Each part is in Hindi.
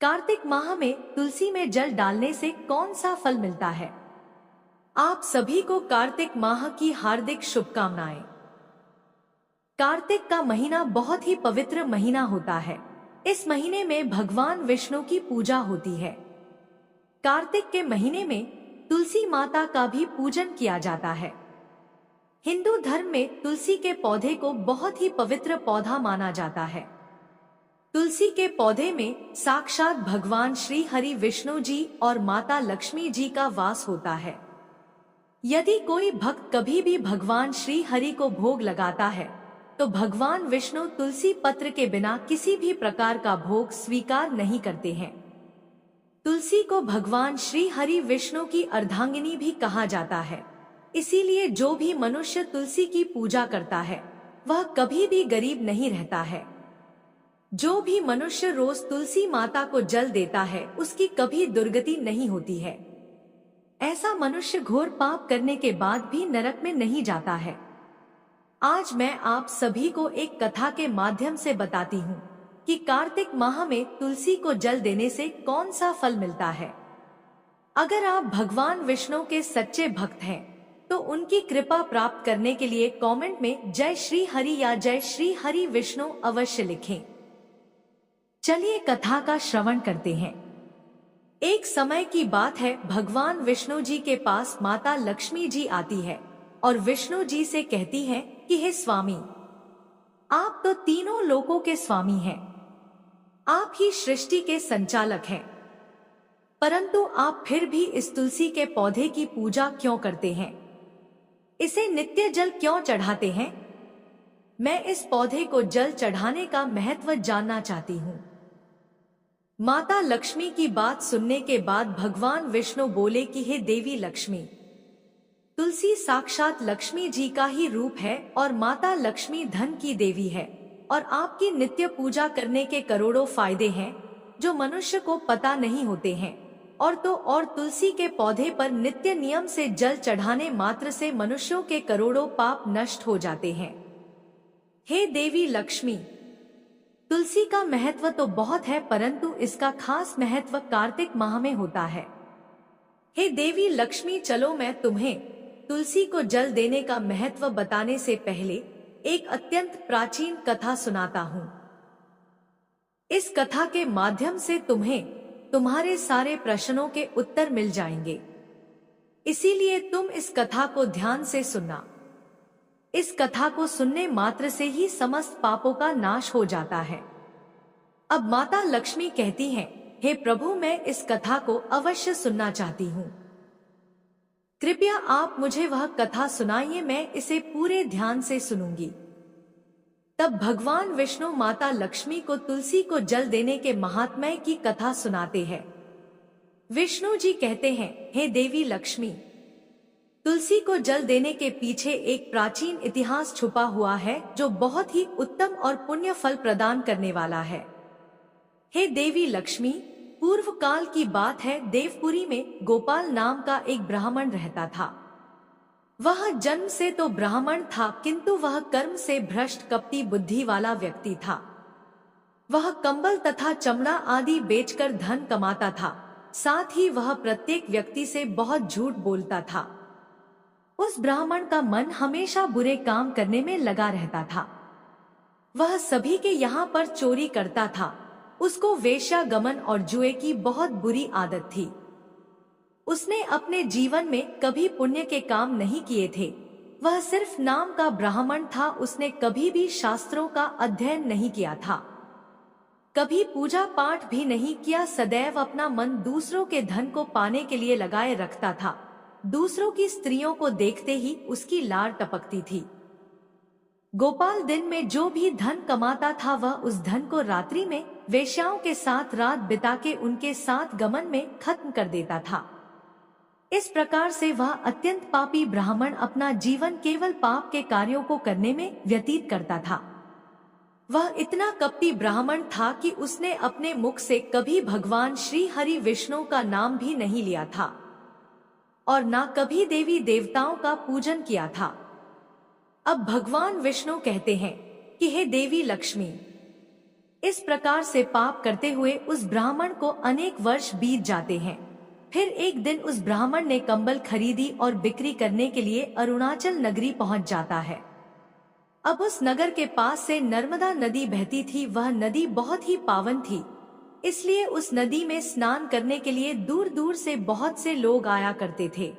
कार्तिक माह में तुलसी में जल डालने से कौन सा फल मिलता है? आप सभी को कार्तिक माह की हार्दिक शुभकामनाएं। कार्तिक का महीना बहुत ही पवित्र महीना होता है। इस महीने में भगवान विष्णु की पूजा होती है। कार्तिक के महीने में तुलसी माता का भी पूजन किया जाता है। हिंदू धर्म में तुलसी के पौधे को बहुत ही पवित्र पौधा माना जाता है। तुलसी के पौधे में साक्षात भगवान श्री हरि विष्णु जी और माता लक्ष्मी जी का वास होता है। यदि कोई भक्त कभी भी भगवान श्री हरि को भोग लगाता है तो भगवान विष्णु तुलसी पत्र के बिना किसी भी प्रकार का भोग स्वीकार नहीं करते हैं। तुलसी को भगवान श्री हरि विष्णु की अर्धांगिनी भी कहा जाता है। इसीलिए जो भी मनुष्य तुलसी की पूजा करता है वह कभी भी गरीब नहीं रहता है। जो भी मनुष्य रोज तुलसी माता को जल देता है उसकी कभी दुर्गति नहीं होती है। ऐसा मनुष्य घोर पाप करने के बाद भी नरक में नहीं जाता है। आज मैं आप सभी को एक कथा के माध्यम से बताती हूँ कि कार्तिक माह में तुलसी को जल देने से कौन सा फल मिलता है। अगर आप भगवान विष्णु के सच्चे भक्त हैं तो उनकी कृपा प्राप्त करने के लिए कमेंट में जय श्री हरि या जय श्री हरि विष्णु अवश्य लिखें। चलिए कथा का श्रवण करते हैं। एक समय की बात है, भगवान विष्णु जी के पास माता लक्ष्मी जी आती है और विष्णु जी से कहती है कि हे स्वामी, आप तो तीनों लोकों के स्वामी हैं। आप ही सृष्टि के संचालक हैं, परंतु आप फिर भी इस तुलसी के पौधे की पूजा क्यों करते हैं? इसे नित्य जल क्यों चढ़ाते हैं? मैं इस पौधे को जल चढ़ाने का महत्व जानना चाहती हूँ। माता लक्ष्मी की बात सुनने के बाद भगवान विष्णु बोले कि हे देवी लक्ष्मी, तुलसी साक्षात लक्ष्मी जी का ही रूप है और माता लक्ष्मी धन की देवी है और आपकी नित्य पूजा करने के करोड़ों फायदे हैं जो मनुष्य को पता नहीं होते हैं। और तुलसी के पौधे पर नित्य नियम से जल चढ़ाने मात्र से मनुष्यों के करोड़ों पाप नष्ट हो जाते हैं। हे देवी लक्ष्मी, तुलसी का महत्व तो बहुत है, परंतु इसका खास महत्व कार्तिक माह में होता है। हे देवी लक्ष्मी, चलो मैं तुम्हें तुलसी को जल देने का महत्व बताने से पहले एक अत्यंत प्राचीन कथा सुनाता हूँ। इस कथा के माध्यम से तुम्हें तुम्हारे सारे प्रश्नों के उत्तर मिल जाएंगे। इसीलिए तुम इस कथा को ध्यान से सुनना। इस कथा को सुनने मात्र से ही समस्त पापों का नाश हो जाता है। अब माता लक्ष्मी कहती हैं, हे प्रभु, मैं इस कथा को अवश्य सुनना चाहती हूँ। कृपया आप मुझे वह कथा सुनाइए, मैं इसे पूरे ध्यान से सुनूंगी। तब भगवान विष्णु माता लक्ष्मी को तुलसी को जल देने के महात्म्य की कथा सुनाते हैं। विष्णु जी कहते हैं, हे देवी लक्ष्मी, तुलसी को जल देने के पीछे एक प्राचीन इतिहास छुपा हुआ है जो बहुत ही उत्तम और पुण्य फल प्रदान करने वाला है। हे देवी लक्ष्मी, पूर्व काल की बात है, देवपुरी में गोपाल नाम का एक ब्राह्मण रहता था। वह जन्म से तो ब्राह्मण था, किंतु वह कर्म से भ्रष्ट कपटी बुद्धि वाला व्यक्ति था। वह कंबल तथा चमड़ा आदि बेचकर धन कमाता था। साथ ही वह प्रत्येक व्यक्ति से बहुत झूठ बोलता था। उस ब्राह्मण का मन हमेशा बुरे काम करने में लगा रहता था। वह सभी के यहाँ पर चोरी करता था। उसको वेश्यागमन और जुए की बहुत बुरी आदत थी। उसने अपने जीवन में कभी पुण्य के काम नहीं किए थे। वह सिर्फ नाम का ब्राह्मण था। उसने कभी भी शास्त्रों का अध्ययन नहीं किया था, कभी पूजा पाठ भी नहीं किया। सदैव अपना मन दूसरों के धन को पाने के लिए लगाए रखता था। दूसरों की स्त्रियों को देखते ही उसकी लार टपकती थी। गोपाल दिन में जो भी धन कमाता था वह उस धन को रात्रि में वेश्याओं के साथ रात बिता के उनके साथ गमन में खत्म कर देता था। इस प्रकार से वह अत्यंत पापी ब्राह्मण अपना जीवन केवल पाप के कार्यों को करने में व्यतीत करता था। वह इतना कपटी ब्राह्मण था कि उसने अपने मुख से कभी भगवान श्री हरि विष्णु का नाम भी नहीं लिया था और ना कभी देवी देवताओं का पूजन किया था। अब भगवान विष्णु कहते हैं कि हे देवी लक्ष्मी, इस प्रकार से पाप करते हुए उस ब्राह्मण को अनेक वर्ष बीत जाते हैं। फिर एक दिन उस ब्राह्मण ने कंबल खरीदी और बिक्री करने के लिए अरुणाचल नगरी पहुंच जाता है। अब उस नगर के पास से नर्मदा नदी बहती थी। वह नदी बहुत ही पावन थी, इसलिए उस नदी में स्नान करने के लिए दूर दूर से बहुत से लोग आया करते थे।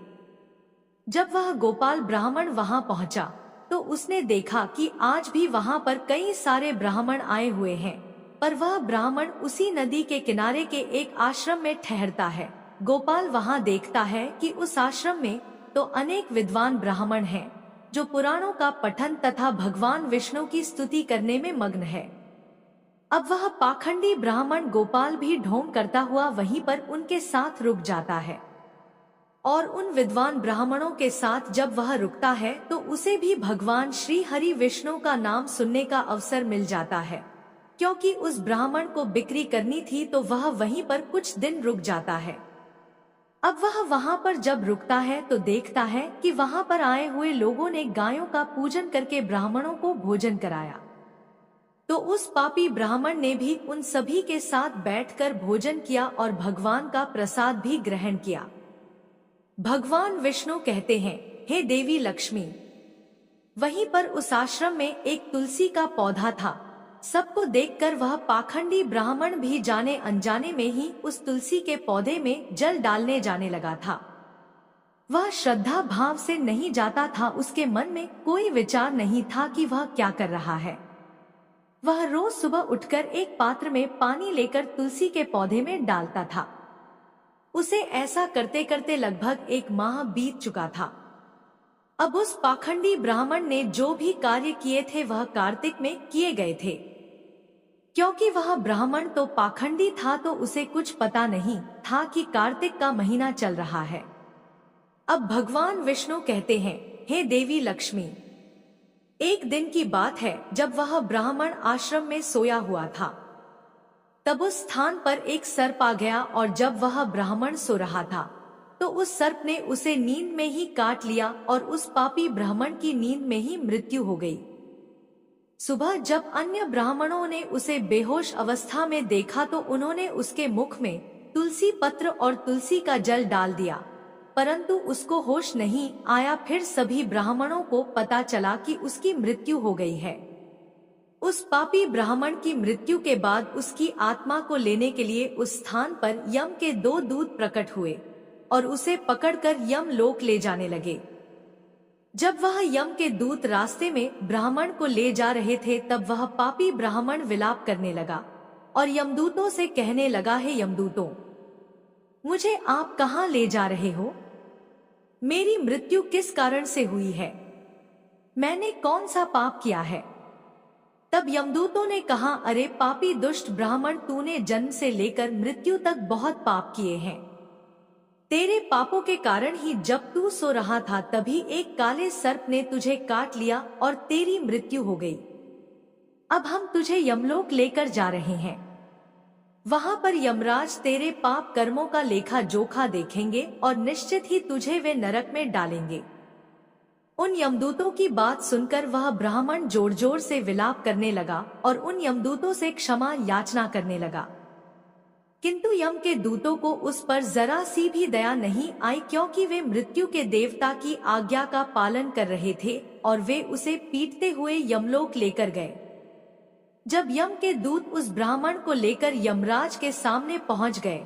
जब वह गोपाल ब्राह्मण वहां पहुंचा तो उसने देखा कि आज भी वहां पर कई सारे ब्राह्मण आए हुए हैं, पर वह ब्राह्मण उसी नदी के किनारे के एक आश्रम में ठहरता है। गोपाल वहां देखता है कि उस आश्रम में तो अनेक विद्वान ब्राह्मण हैं, जो पुराणों का पठन तथा भगवान विष्णु की स्तुति करने में मग्न है। अब वह पाखंडी ब्राह्मण गोपाल भी ढोंग करता हुआ वहीं पर उनके साथ रुक जाता है, और उन विद्वान ब्राह्मणों के साथ जब वह रुकता है तो उसे भी भगवान श्री हरि विष्णु का नाम सुनने का अवसर मिल जाता है। क्योंकि उस ब्राह्मण को बिक्री करनी थी तो वह वहीं पर कुछ दिन रुक जाता है। अब वह वहां पर जब रुकता है तो देखता है कि वहां पर आए हुए लोगों ने गायों का पूजन करके ब्राह्मणों को भोजन कराया। तो उस पापी ब्राह्मण ने भी उन सभी के साथ बैठकर भोजन किया और भगवान का प्रसाद भी ग्रहण किया। भगवान विष्णु कहते हैं, हे देवी लक्ष्मी। वहीं पर उस आश्रम में एक तुलसी का पौधा था। सबको देखकर वह पाखंडी ब्राह्मण भी जाने अनजाने में ही उस तुलसी के पौधे में जल डालने जाने लगा था। वह श्रद्धा भाव से नहीं जाता था, उसके मन में कोई विचार नहीं था कि वह क्या कर रहा है। वह रोज सुबह उठकर एक पात्र में पानी लेकर तुलसी के पौधे में डालता था। उसे ऐसा करते करते लगभग 1 माह बीत चुका था। अब उस पाखंडी ब्राह्मण ने जो भी कार्य किए थे वह कार्तिक में किए गए थे। क्योंकि वह ब्राह्मण तो पाखंडी था तो उसे कुछ पता नहीं था कि कार्तिक का महीना चल रहा है। अब भगवान विष्णु कहते हैं, हे देवी लक्ष्मी। एक दिन की बात है जब वह ब्राह्मण आश्रम में सोया हुआ था, तब उस स्थान पर एक सर्प आ गया और जब वह ब्राह्मण सो रहा था तो उस सर्प ने उसे नींद में ही काट लिया और उस पापी ब्राह्मण की नींद में ही मृत्यु हो गई। सुबह जब अन्य ब्राह्मणों ने उसे बेहोश अवस्था में देखा तो उन्होंने उसके मुख में तुलसी पत्र और तुलसी का जल डाल दिया, परंतु उसको होश नहीं आया। फिर सभी ब्राह्मणों को पता चला कि उसकी मृत्यु हो गई है। उस पापी ब्राह्मण की मृत्यु के बाद उसकी आत्मा को लेने के लिए उस स्थान पर यम के 2 दूत प्रकट हुए और उसे पकड़कर यम लोक ले जाने लगे। जब वह यम के दूत रास्ते में ब्राह्मण को ले जा रहे थे तब वह पापी ब्राह्मण विलाप करने लगा और यमदूतों से कहने लगा, हे यमदूतों, मुझे आप कहाँ ले जा रहे हो? मेरी मृत्यु किस कारण से हुई है? मैंने कौन सा पाप किया है? तब यमदूतों ने कहा, अरे पापी दुष्ट ब्राह्मण, तूने जन्म से लेकर मृत्यु तक बहुत पाप किए हैं। तेरे पापों के कारण ही जब तू सो रहा था तभी एक काले सर्प ने तुझे काट लिया और तेरी मृत्यु हो गई। अब हम तुझे यमलोक लेकर जा रहे हैं। वहां पर यमराज तेरे पाप कर्मों का लेखा जोखा देखेंगे और निश्चित ही तुझे वे नरक में डालेंगे। उन यमदूतों की बात सुनकर वह ब्राह्मण जोर जोर से विलाप करने लगा और उन यमदूतों से क्षमा याचना करने लगा। किंतु यम के दूतों को उस पर जरा सी भी दया नहीं आई, क्योंकि वे मृत्यु के देवता की आज्ञा का पालन कर रहे थे और वे उसे पीटते हुए यमलोक लेकर गए। जब यम के दूत उस ब्राह्मण को लेकर यमराज के सामने पहुंच गए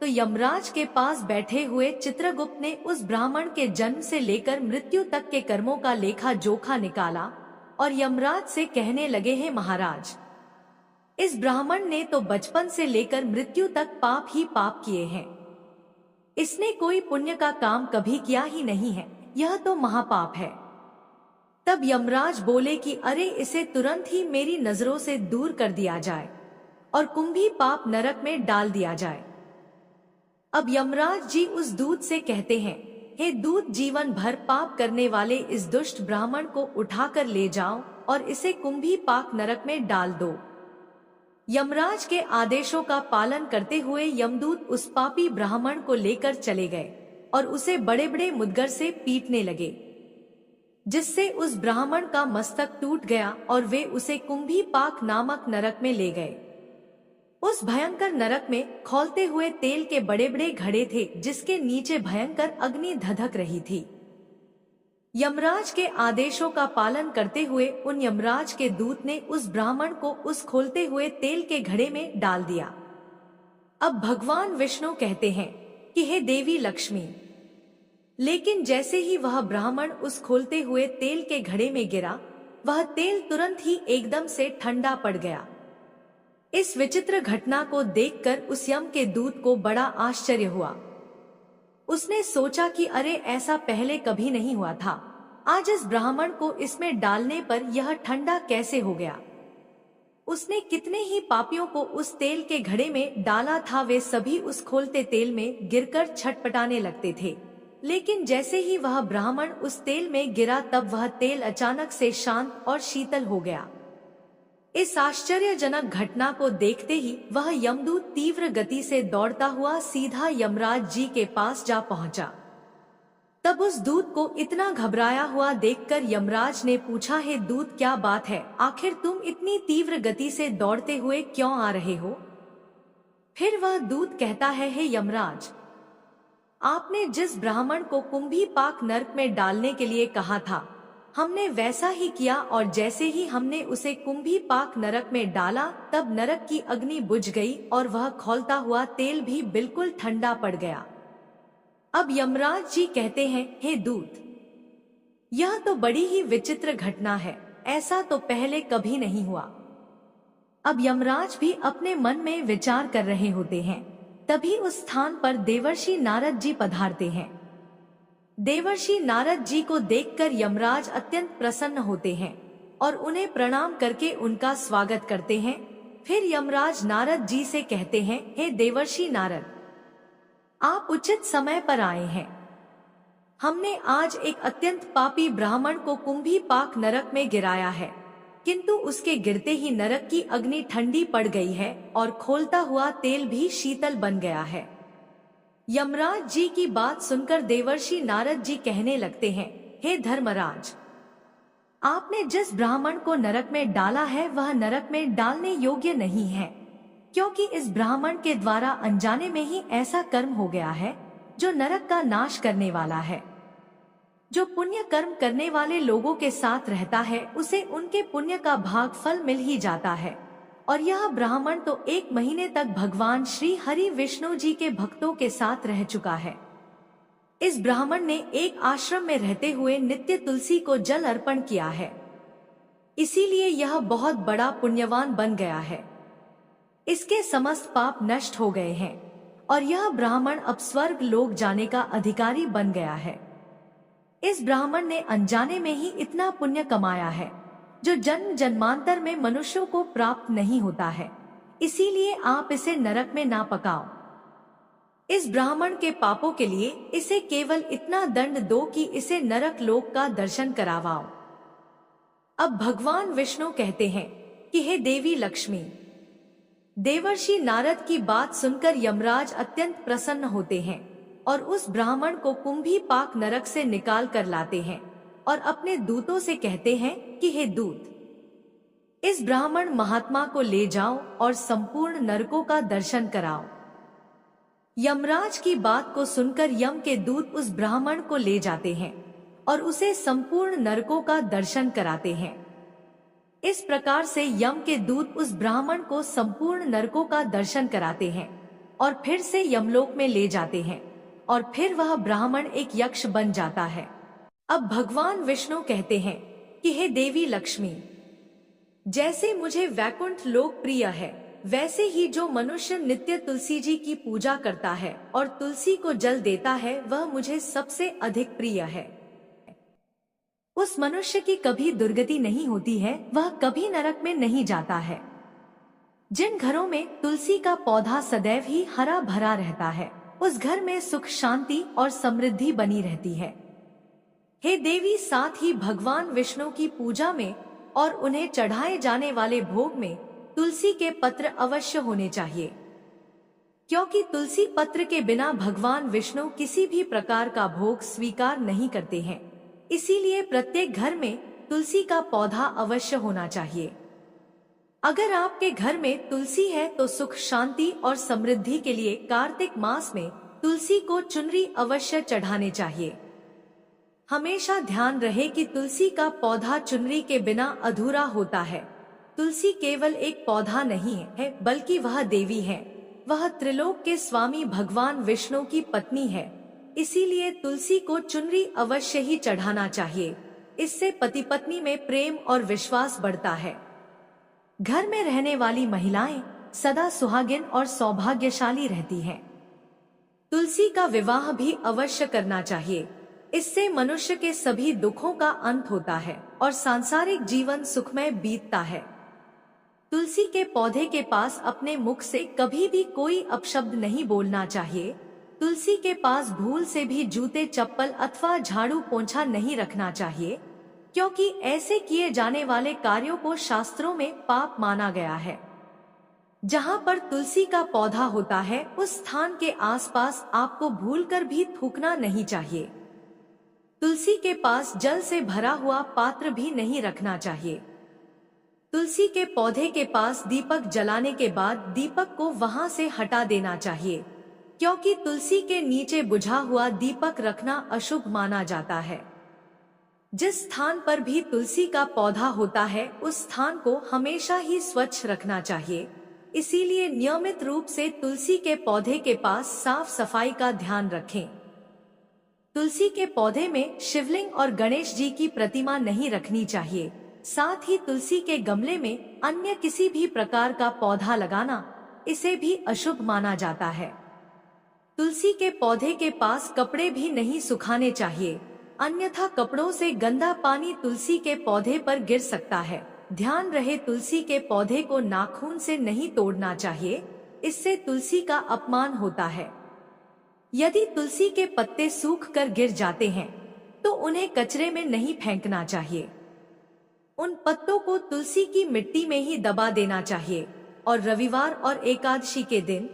तो यमराज के पास बैठे हुए चित्रगुप्त ने उस ब्राह्मण के जन्म से लेकर मृत्यु तक के कर्मों का लेखा जोखा निकाला और यमराज से कहने लगे, हे महाराज, इस ब्राह्मण ने तो बचपन से लेकर मृत्यु तक पाप ही पाप किए हैं। इसने कोई पुण्य का काम कभी किया ही नहीं है, यह तो महापाप है। तब यमराज बोले कि अरे इसे तुरंत ही मेरी नजरों से दूर कर दिया जाए और कुंभी पाप नरक में डाल दिया जाए। अब यमराज जी उस दूत से कहते हैं, हे दूत, जीवन भर पाप करने वाले इस दुष्ट ब्राह्मण को उठाकर ले जाओ और इसे कुंभी पाक नरक में डाल दो। यमराज के आदेशों का पालन करते हुए यमदूत उस पापी ब्राह्मण को लेकर चले गए और उसे बड़े बड़े मुद्गर से पीटने लगे, जिससे उस ब्राह्मण का मस्तक टूट गया और वे उसे कुंभी पाक नामक नरक में ले गए। उस भयंकर नरक में खौलते हुए तेल के बड़े बड़े घड़े थे, जिसके नीचे भयंकर अग्नि धधक रही थी। यमराज के आदेशों का पालन करते हुए उन यमराज के दूत ने उस ब्राह्मण को उस खोलते हुए तेल के घड़े में डाल दिया। अब भगवान विष्णु कहते हैं कि हे देवी लक्ष्मी, लेकिन जैसे ही वह ब्राह्मण उस खोलते हुए तेल के घड़े में गिरा, वह तेल तुरंत ही एकदम से ठंडा पड़ गया। इस विचित्र घटना को देखकर उस यम के दूत को बड़ा आश्चर्य हुआ। उसने सोचा कि अरे, ऐसा पहले कभी नहीं हुआ था। आज इस ब्राह्मण को इसमें डालने पर यह ठंडा कैसे हो गया। उसने कितने ही पापियों को उस तेल के घड़े में डाला था, वे सभी उस खोलते तेल में गिरकर छटपटाने लगते थे। लेकिन जैसे ही वह ब्राह्मण उस तेल में गिरा, तब वह तेल अचानक से शांत और शीतल हो गया। इस आश्चर्यजनक घटना को देखते ही वह यमदूत तीव्र गति से दौड़ता हुआ सीधा यमराज जी के पास जा पहुंचा। तब उस दूत को इतना घबराया हुआ देखकर यमराज ने पूछा, हे दूत, क्या बात है? आखिर तुम इतनी तीव्र गति से दौड़ते हुए क्यों आ रहे हो? फिर वह दूत कहता है, हे यमराज, आपने जिस ब्राह्मण को कुंभी पाक नरक में डालने के लिए कहा था, हमने वैसा ही किया, और जैसे ही हमने उसे कुंभी पाक नरक में डाला, तब नरक की अग्नि बुझ गई और वह खौलता हुआ तेल भी बिल्कुल ठंडा पड़ गया। अब यमराज जी कहते हैं, हे दूत, यह तो बड़ी ही विचित्र घटना है, ऐसा तो पहले कभी नहीं हुआ। अब यमराज भी अपने मन में विचार कर रहे होते हैं। तभी उस स्थान पर देवर्षि नारद जी पधारते हैं। देवर्षि नारद जी को देखकर यमराज अत्यंत प्रसन्न होते हैं और उन्हें प्रणाम करके उनका स्वागत करते हैं। फिर यमराज नारद जी से कहते हैं, हे देवर्षि नारद, आप उचित समय पर आए हैं। हमने आज एक अत्यंत पापी ब्राह्मण को कुंभी पाक नरक में गिराया है, किंतु उसके गिरते ही नरक की अग्नि ठंडी पड़ गई है और खोलता हुआ तेल भी शीतल बन गया है। यमराज जी की बात सुनकर देवर्षि नारद जी कहने लगते हैं, हे धर्मराज, आपने जिस ब्राह्मण को नरक में डाला है वह नरक में डालने योग्य नहीं है, क्योंकि इस ब्राह्मण के द्वारा अनजाने में ही ऐसा कर्म हो गया है जो नरक का नाश करने वाला है। जो पुण्य कर्म करने वाले लोगों के साथ रहता है, उसे उनके पुण्य का भाग फल मिल ही जाता है। और यह ब्राह्मण तो 1 महीने तक भगवान श्री हरि विष्णु जी के भक्तों के साथ रह चुका है। इस ब्राह्मण ने एक आश्रम में रहते हुए नित्य तुलसी को जल अर्पण किया है, इसीलिए यह बहुत बड़ा पुण्यवान बन गया है। इसके समस्त पाप नष्ट हो गए हैं और यह ब्राह्मण अब स्वर्ग लोक जाने का अधिकारी बन गया है। इस ब्राह्मण ने अनजाने में ही इतना पुण्य कमाया है जो जन्म जन्मांतर में मनुष्यों को प्राप्त नहीं होता है, इसीलिए आप इसे नरक में ना पकाओ। इस ब्राह्मण के पापों के लिए इसे केवल इतना दंड दो कि इसे नरक लोक का दर्शन करावाओ। अब भगवान विष्णु कहते हैं कि हे देवी लक्ष्मी। देवर्षि नारद की बात सुनकर यमराज अत्यंत प्रसन्न होते हैं और उस ब्राह्मण को कुंभी पाक नरक से निकाल कर लाते हैं और अपने दूतों से कहते हैं कि हे दूत, इस ब्राह्मण महात्मा को ले जाओ और संपूर्ण नरकों का दर्शन कराओ। यमराज की बात को सुनकर यम के दूत उस ब्राह्मण को ले जाते हैं और उसे संपूर्ण नरकों का दर्शन कराते हैं। इस प्रकार से यम के दूत उस ब्राह्मण को संपूर्ण नरकों का दर्शन कराते हैं और फिर से यमलोक में ले जाते हैं और फिर वह ब्राह्मण एक यक्ष बन जाता है। अब भगवान विष्णु कहते हैं कि हे देवी लक्ष्मी, जैसे मुझे वैकुंठ लोक प्रिय है, वैसे ही जो मनुष्य नित्य तुलसी जी की पूजा करता है और तुलसी को जल देता है, वह मुझे सबसे अधिक प्रिय है। उस मनुष्य की कभी दुर्गति नहीं होती है, वह कभी नरक में नहीं जाता है। जिन घरों में तुलसी का पौधा सदैव ही हरा भरा रहता है, उस घर में सुख शांति और समृद्धि बनी रहती है। हे देवी, साथ ही भगवान विष्णु की पूजा में और उन्हें चढ़ाए जाने वाले भोग में तुलसी के पत्र अवश्य होने चाहिए, क्योंकि तुलसी पत्र के बिना भगवान विष्णु किसी भी प्रकार का भोग स्वीकार नहीं करते हैं। इसीलिए प्रत्येक घर में तुलसी का पौधा अवश्य होना चाहिए। अगर आपके घर में तुलसी है तो सुख शांति और समृद्धि के लिए कार्तिक मास में तुलसी को चुनरी अवश्य चढ़ाने चाहिए। हमेशा ध्यान रहे कि तुलसी का पौधा चुनरी के बिना अधूरा होता है। तुलसी केवल एक पौधा नहीं है बल्कि वह देवी है। वह त्रिलोक के स्वामी भगवान विष्णु की पत्नी है। इसीलिए तुलसी को चुनरी अवश्य ही चढ़ाना चाहिए। इससे पति पत्नी में प्रेम और विश्वास बढ़ता है। घर में रहने वाली महिलाएं सदा सुहागिन और सौभाग्यशाली रहती हैं। तुलसी का विवाह भी अवश्य करना चाहिए। इससे मनुष्य के सभी दुखों का अंत होता है और सांसारिक जीवन सुखमय बीतता है। तुलसी के पौधे के पास अपने मुख से कभी भी कोई अपशब्द नहीं बोलना चाहिए। तुलसी के पास भूल से भी जूते चप्पल अथवा झाड़ू पोंछा नहीं रखना चाहिए, क्योंकि ऐसे किए जाने वाले कार्यों को शास्त्रों में पाप माना गया है। जहाँ पर तुलसी का पौधा होता है उस स्थान के आसपास आपको भूलकर भी थूकना नहीं चाहिए। तुलसी के पास जल से भरा हुआ पात्र भी नहीं रखना चाहिए। तुलसी के पौधे के पास दीपक जलाने के बाद दीपक को वहां से हटा देना चाहिए, क्योंकि तुलसी के नीचे बुझा हुआ दीपक रखना अशुभ माना जाता है। जिस स्थान पर भी तुलसी का पौधा होता है उस स्थान को हमेशा ही स्वच्छ रखना चाहिए। इसीलिए नियमित रूप से तुलसी के पौधे के पास साफ सफाई का ध्यान रखें। तुलसी के पौधे में शिवलिंग और गणेश जी की प्रतिमा नहीं रखनी चाहिए। साथ ही तुलसी के गमले में अन्य किसी भी प्रकार का पौधा लगाना इसे भी अशुभ माना जाता है। तुलसी के पौधे के पास कपड़े भी नहीं सुखाने चाहिए, अन्यथा कपड़ों से गंदा पानी तुलसी के पौधे पर गिर सकता है। ध्यान रहे तुलसी के पौधे को नाखून से नहीं तोड़ना चाहिए, इससे तुलसी का अपमान होता है। यदि तुलसी के पत्ते सूख कर गिर जाते हैं तो उन्हें कचरे में नहीं फेंकना चाहिए। उन पत्तों को तुलसी की मिट्टी में ही दबा देना चाहिए और रविवार और एकादशी के दिन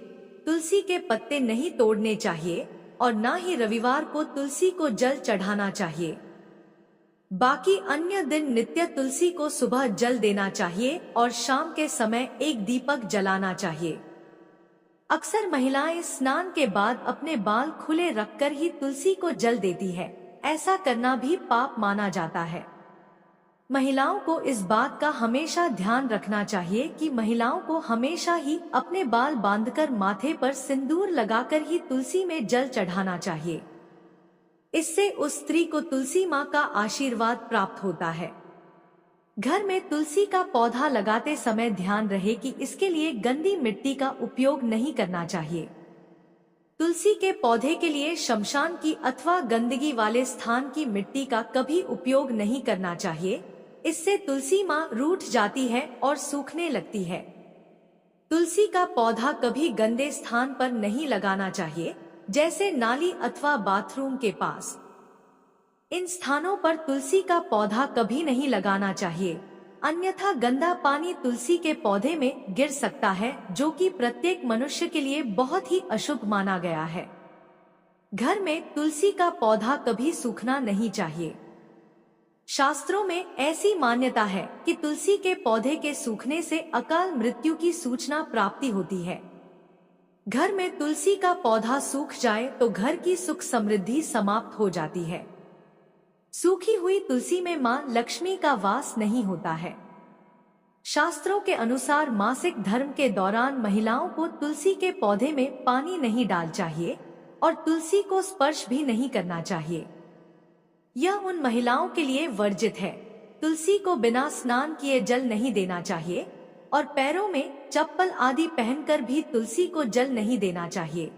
तुलसी के पत्ते नहीं तोड़ने चाहिए और ना ही रविवार को तुलसी को जल चढ़ाना चाहिए। बाकी अन्य दिन नित्य तुलसी को सुबह जल देना चाहिए और शाम के समय एक दीपक जलाना चाहिए। अक्सर महिलाएं स्नान के बाद अपने बाल खुले रखकर ही तुलसी को जल देती है। ऐसा करना भी पाप माना जाता है। महिलाओं को इस बात का हमेशा ध्यान रखना चाहिए कि महिलाओं को हमेशा ही अपने बाल बांधकर माथे पर सिंदूर लगाकर ही तुलसी में जल चढ़ाना चाहिए। इससे उस स्त्री को तुलसी माँ का आशीर्वाद प्राप्त होता है। घर में तुलसी का पौधा लगाते समय ध्यान रहे कि इसके लिए गंदी मिट्टी का उपयोग नहीं करना चाहिए। तुलसी के पौधे के लिए शमशान की अथवा गंदगी वाले स्थान की मिट्टी का कभी उपयोग नहीं करना चाहिए। इससे तुलसी माँ रूठ जाती है और सूखने लगती है। तुलसी का पौधा कभी गंदे स्थान पर नहीं लगाना चाहिए, जैसे नाली अथवा बाथरूम के पास। इन स्थानों पर तुलसी का पौधा कभी नहीं लगाना चाहिए, अन्यथा गंदा पानी तुलसी के पौधे में गिर सकता है, जो कि प्रत्येक मनुष्य के लिए बहुत ही अशुभ माना गया है। घर में तुलसी का पौधा कभी सूखना नहीं चाहिए। शास्त्रों में ऐसी मान्यता है कि तुलसी के पौधे के सूखने से अकाल मृत्यु की सूचना प्राप्ति होती है। घर में तुलसी का पौधा सूख जाए तो घर की सुख समृद्धि समाप्त हो जाती है। सूखी हुई तुलसी में मां लक्ष्मी का वास नहीं होता है। शास्त्रों के अनुसार मासिक धर्म के दौरान महिलाओं को तुलसी के पौधे में पानी नहीं डाल चाहिए और तुलसी को स्पर्श भी नहीं करना चाहिए। यह उन महिलाओं के लिए वर्जित है। तुलसी को बिना स्नान किए जल नहीं देना चाहिए और पैरों में चप्पल आदि पहनकर भी तुलसी को जल नहीं देना चाहिए।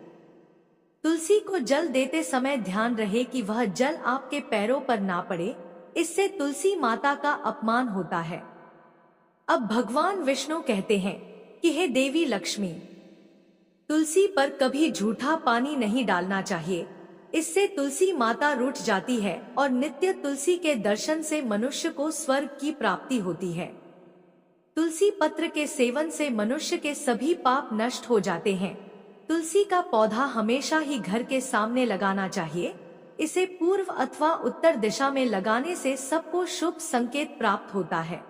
तुलसी को जल देते समय ध्यान रहे कि वह जल आपके पैरों पर ना पड़े, इससे तुलसी माता का अपमान होता है। अब भगवान विष्णु कहते हैं कि हे देवी लक्ष्मी, तुलसी पर कभी झूठा पानी नहीं डालना चाहिए, इससे तुलसी माता रूठ जाती है और नित्य तुलसी के दर्शन से मनुष्य को स्वर्ग की प्राप्ति होती है। तुलसी पत्र के सेवन से मनुष्य के सभी पाप नष्ट हो जाते हैं। तुलसी का पौधा हमेशा ही घर के सामने लगाना चाहिए। इसे पूर्व अथवा उत्तर दिशा में लगाने से सबको शुभ संकेत प्राप्त होता है।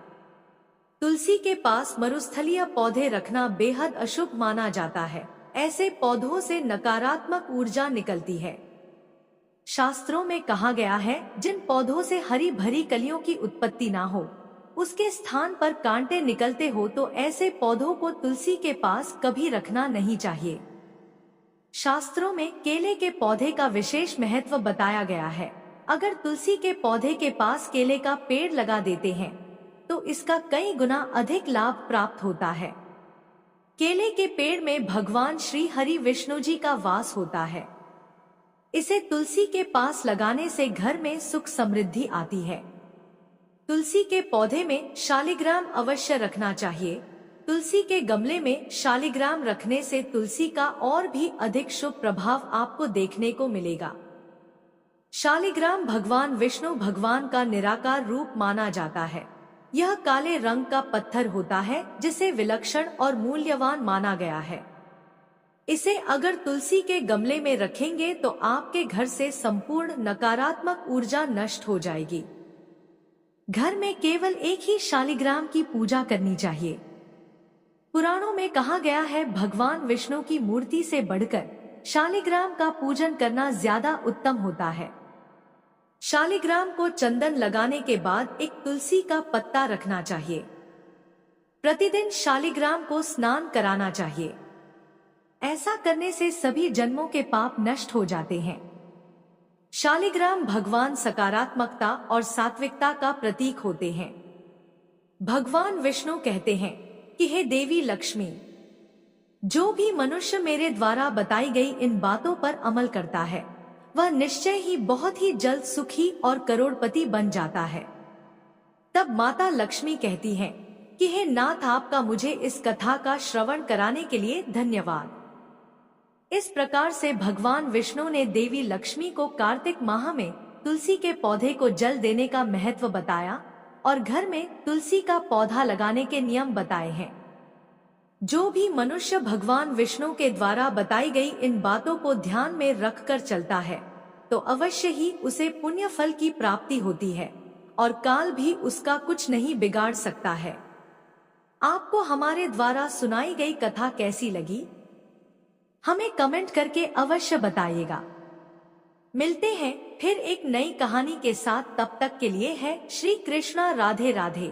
तुलसी के पास मरुस्थलीय पौधे रखना बेहद अशुभ माना जाता है। ऐसे पौधों से नकारात्मक ऊर्जा निकलती है। शास्त्रों में कहा गया है, जिन पौधों से हरी भरी कलियों की उत्पत्ति ना हो, उसके स्थान पर कांटे निकलते हो तो ऐसे पौधों को तुलसी के पास कभी रखना नहीं चाहिए। शास्त्रों में केले के पौधे का विशेष महत्व बताया गया है। अगर तुलसी के पौधे के पास केले का पेड़ लगा देते हैं तो इसका कई गुना अधिक लाभ प्राप्त होता है। केले के पेड़ में भगवान श्री हरि विष्णु जी का वास होता है। इसे तुलसी के पास लगाने से घर में सुख समृद्धि आती है। तुलसी के पौधे में शालिग्राम अवश्य रखना चाहिए। तुलसी के गमले में शालिग्राम रखने से तुलसी का और भी अधिक शुभ प्रभाव आपको देखने को मिलेगा। शालिग्राम भगवान विष्णु भगवान का निराकार रूप माना जाता है। यह काले रंग का पत्थर होता है जिसे विलक्षण और मूल्यवान माना गया है। इसे अगर तुलसी के गमले में रखेंगे तो आपके घर से संपूर्ण नकारात्मक ऊर्जा नष्ट हो जाएगी। घर में केवल एक ही शालिग्राम की पूजा करनी चाहिए। पुराणों में कहा गया है, भगवान विष्णु की मूर्ति से बढ़कर शालिग्राम का पूजन करना ज्यादा उत्तम होता है। शालिग्राम को चंदन लगाने के बाद एक तुलसी का पत्ता रखना चाहिए। प्रतिदिन शालिग्राम को स्नान कराना चाहिए। ऐसा करने से सभी जन्मों के पाप नष्ट हो जाते हैं। शालिग्राम भगवान सकारात्मकता और सात्विकता का प्रतीक होते हैं। भगवान विष्णु कहते हैं कि हे देवी लक्ष्मी, जो भी मनुष्य मेरे द्वारा बताई गई इन बातों पर अमल करता है वह निश्चय ही बहुत ही जल्द सुखी और करोड़पति बन जाता है। तब माता लक्ष्मी कहती हैं कि हे नाथ, आपका मुझे इस कथा का श्रवण कराने के लिए धन्यवाद। इस प्रकार से भगवान विष्णु ने देवी लक्ष्मी को कार्तिक माह में तुलसी के पौधे को जल देने का महत्व बताया और घर में तुलसी का पौधा लगाने के नियम बताए हैं। जो भी मनुष्य भगवान विष्णु के द्वारा बताई गई इन बातों को ध्यान में रखकर चलता है तो अवश्य ही उसे पुण्य फल की प्राप्ति होती है और काल भी उसका कुछ नहीं बिगाड़ सकता है। आपको हमारे द्वारा सुनाई गई कथा कैसी लगी, हमें कमेंट करके अवश्य बताइएगा। मिलते हैं फिर एक नई कहानी के साथ, तब तक के लिए है श्री कृष्णा, राधे राधे।